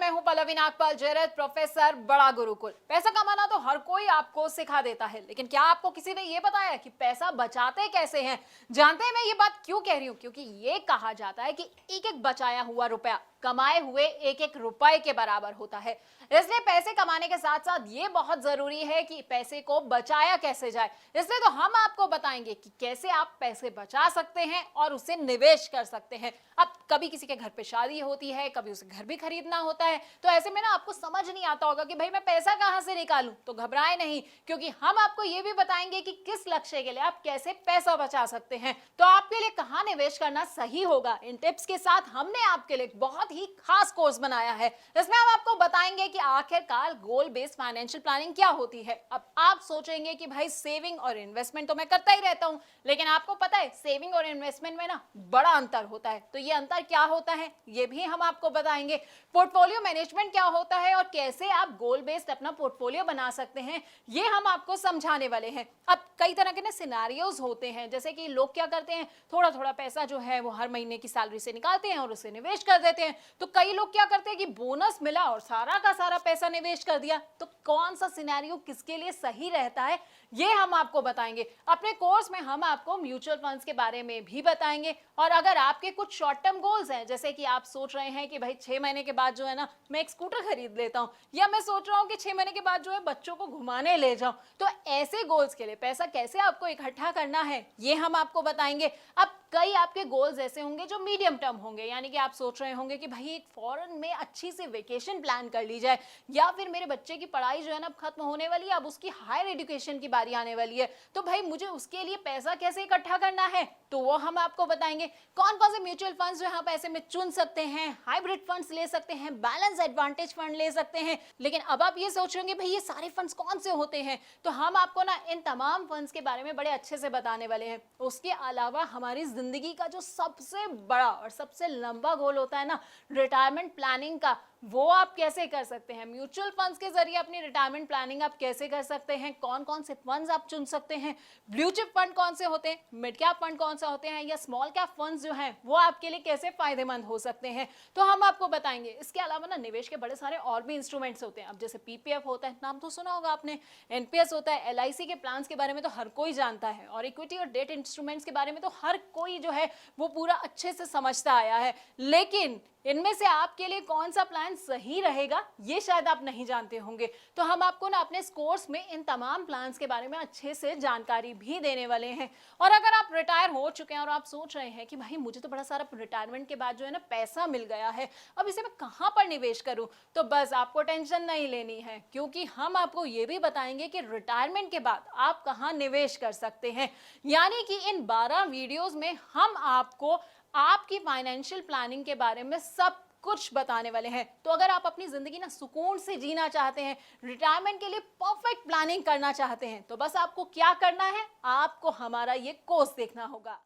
मैं हूं पल्लवी नागपाल जयरथ, प्रोफेसर बड़ा गुरुकुल। पैसा कमाना तो हर कोई आपको सिखा देता है, लेकिन क्या आपको किसी ने ये बताया कि पैसा बचाते कैसे हैं? जानते हैं मैं ये बात क्यों कह रही हूं? क्योंकि ये कहा जाता है कि एक एक बचाया हुआ रुपया कमाए हुए एक एक रुपए के बराबर होता है। इसलिए पैसे कमाने के साथ साथ ये बहुत जरूरी है कि पैसे को बचाया कैसे जाए। इसलिए तो हम आपको बताएंगे कि कैसे आप पैसे बचा सकते हैं और उसे निवेश कर सकते हैं। अब कभी किसी के घर पे शादी होती है, कभी उसे घर भी खरीदना होता है, तो ऐसे में ना आपको समझ नहीं आता होगा कि भाई मैं पैसा कहां से निकालूं। तो घबराए नहीं, क्योंकि हम आपको ये भी बताएंगे कि किस लक्ष्य के लिए आप कैसे पैसा बचा सकते हैं। तो आपके लिए कहां निवेश करना सही होगा, इन टिप्स के साथ हमने आपके लिए बहुत ही खास कोर्स बनाया है। इसमें हम आपको बताएंगे कि आखिरकार गोल बेस्ड फाइनेंशियल प्लानिंग क्या होती है। अब आप सोचेंगे कि भाई सेविंग और इन्वेस्टमेंट तो मैं करता ही रहता हूं, लेकिन आपको पता है सेविंग और इन्वेस्टमेंट में ना बड़ा अंतर होता है। तो ये अंतर क्या होता है ये भी हम आपको बताएंगे। पोर्टफोलियो मैनेजमेंट क्या होता है और कैसे आप गोल बेस्ड अपना पोर्टफोलियो बना सकते हैं, ये हम आपको समझाने वाले हैं। अब कई तरह के ना सिनेरियोज होते हैं, जैसे कि लोग क्या करते हैं, थोड़ा थोड़ा पैसा जो है वो हर महीने की सैलरी से निकालते हैं और उसे निवेश कर देते हैं। तो कई लोग क्या करते हैं कि बोनस मिला और सारा का सारा पैसा निवेश कर दिया। तो कौन सा सिनेरियो किसके लिए सही रहता है ये हम आपको बताएंगे। अपने कोर्स में हम आपको म्यूचुअल फंड्स के बारे में भी बताएंगे। और अगर आपके कुछ शॉर्ट टर्म गोल्स हैं, जैसे कि आप सोच रहे हैं कि भाई 6 महीने के बाद जो है ना मैं एक स्कूटर खरीद लेता हूं, या मैं सोच रहा हूं कि 6 महीने के बाद जो है बच्चों को घुमाने ले जाऊं, तो ऐसे गोल्स के लिए पैसा कैसे आपको इकट्ठा करना है ये हम आपको बताएंगे। अब कई आपके गोल्स ऐसे होंगे जो मीडियम टर्म होंगे, यानी कि आप सोच रहे होंगे कि भाई एक फॉरेन में अच्छी सी वेकेशन प्लान कर ली जाए, या फिर मेरे बच्चे की पढ़ाई जो है ना खत्म होने वाली है, अब उसकी हायर एजुकेशन की बारी आने वाली है, तो भाई मुझे उसके लिए पैसा कैसे इकट्ठा करना है, तो वो हम आपको बताएंगे। कौन कौन से म्यूचुअल फंड्स जो आप ऐसे में चुन सकते हैं, हाइब्रिड फंड्स ले सकते हैं, बैलेंस एडवांटेज फंड ले सकते हैं। लेकिन अब आप ये सोच रहे होंगे भाई ये सारे फंड्स कौन से होते हैं, तो हम आपको ना इन तमाम फंड्स के बारे में बड़े अच्छे से बताने वाले हैं। उसके अलावा हमारी जिंदगी का जो सबसे बड़ा और सबसे लंबा गोल होता है ना, रिटायरमेंट प्लानिंग का, वो आप कैसे कर सकते हैं। म्यूचुअल फंड्स के जरिए अपनी रिटायरमेंट प्लानिंग आप कैसे कर सकते हैं, कौन कौन से फंड्स आप चुन सकते हैं, ब्लू चिप फंड कौन से होते हैं, मिड कैप फंड कौन से होते हैं, या स्मॉल कैप फंड्स जो हैं वो आपके लिए कैसे फायदेमंद हो सकते हैं, तो हम आपको बताएंगे। इसके अलावा ना निवेश के बड़े सारे और भी इंस्ट्रूमेंट्स होते हैं। अब जैसे पीपीएफ होता है, नाम तो सुना होगा आपने, एनपीएस होता है, एलआईसी के प्लान्स के बारे में तो हर कोई जानता है, और इक्विटी और डेट इंस्ट्रूमेंट्स के बारे में तो हर कोई जो है वो पूरा अच्छे से समझता आया है। लेकिन इनमें से आपके लिए कौन सा प्लान सही रहेगा ये शायद आप नहीं जानते होंगे। तो हम आपको ना अपने इस कोर्स में इन तमाम प्लान्स के बारे में अच्छे से जानकारी भी देने वाले हैं। और अगर आप रिटायर हो चुके हैं और आप सोच रहे हैं कि भाई मुझे तो बड़ा सारा रिटायरमेंट के बाद जो है ना पैसा मिल गया है, अब इसे मैं कहां पर निवेश करूं, तो बस आपको टेंशन नहीं लेनी है, क्योंकि हम आपको ये भी बताएंगे कि रिटायरमेंट के बाद आप कहां निवेश कर सकते हैं। यानी कि इन 12 वीडियोस में हम आपको आपकी फाइनेंशियल प्लानिंग के बारे में सब कुछ बताने वाले हैं। तो अगर आप अपनी जिंदगी ना सुकून से जीना चाहते हैं, रिटायरमेंट के लिए परफेक्ट प्लानिंग करना चाहते हैं, तो बस आपको क्या करना है, आपको हमारा ये कोर्स देखना होगा।